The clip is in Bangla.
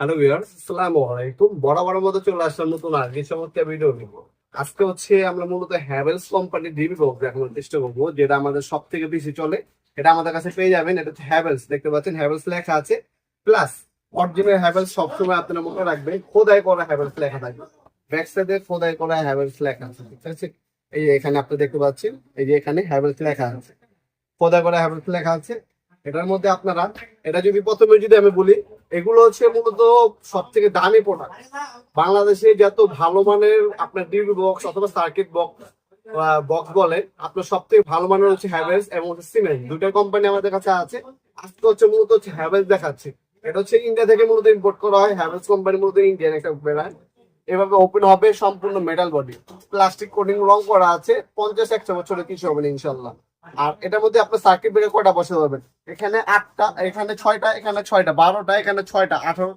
হ্যালো ভিউয়ার্স, আসসালামু আলাইকুম। বরাবরের মতো চলে আসলাম নতুন আজকে চমৎকার ভিডিও নিব। আজকে হচ্ছে আমরা মূলত হ্যাভেলস কোম্পানির ডিবি বক্স দেখানোর চেষ্টা করবো, যেটা আমাদের সব থেকে বেশি চলে। এটা আমাদের কাছে পেয়ে যাবেন। এটা হচ্ছে হ্যাভেলস, দেখতে পাচ্ছেন হ্যাভেলস লেখা আছে। প্লাস অরিজিনাল হ্যাভেলস সবসময় আপনারা মনে রাখবেন, খোদাই করা হ্যাভেলস লেখা থাকবে। ব্যাক সাইডে খোদাই করা হ্যাভেলস লেখা আছে, ঠিক আছে? এই যে এখানে আপনি দেখতে পাচ্ছেন, এই যে এখানে হ্যাভেলস লেখা আছে, খোদাই করা হ্যাভেলস লেখা আছে। এটার মধ্যে আপনারা, এটা যদি প্রথমে যদি আমি বলি, এগুলো হচ্ছে মূলত সব থেকে দামি প্রোডাক্ট বাংলাদেশে। যত ভালো মানের আপনার ডিবি বক্স অথবা সার্কিট বক্স বক্স বলে, আপনার সব থেকে ভালো মানের হচ্ছে হ্যাভেলস এবং হচ্ছে সিমেন্স, দুইটা কোম্পানি আমাদের কাছে আছে। আজকে হচ্ছে মূলত হচ্ছে হ্যাভেলস দেখাচ্ছি। এটা হচ্ছে ইন্ডিয়া থেকে মূলত ইম্পোর্ট করা হয়। হ্যাভেলস কোম্পানি মূলত ইন্ডিয়ান একটা ব্র্যান্ড। এভাবে ওপেন হবে, সম্পূর্ণ মেটাল বডি, প্লাস্টিক কোটিং রং করা আছে। 50-100 বছরের কিছু হবে না ইনশাল্লাহ। আর এটার মধ্যে আপনার সার্কিট ব্রেকার কয়টা বসে যাবেন? এখানে 8টা, এখানে 6টা, এখানে 6টা, 12টা, এখানে 6টা, 18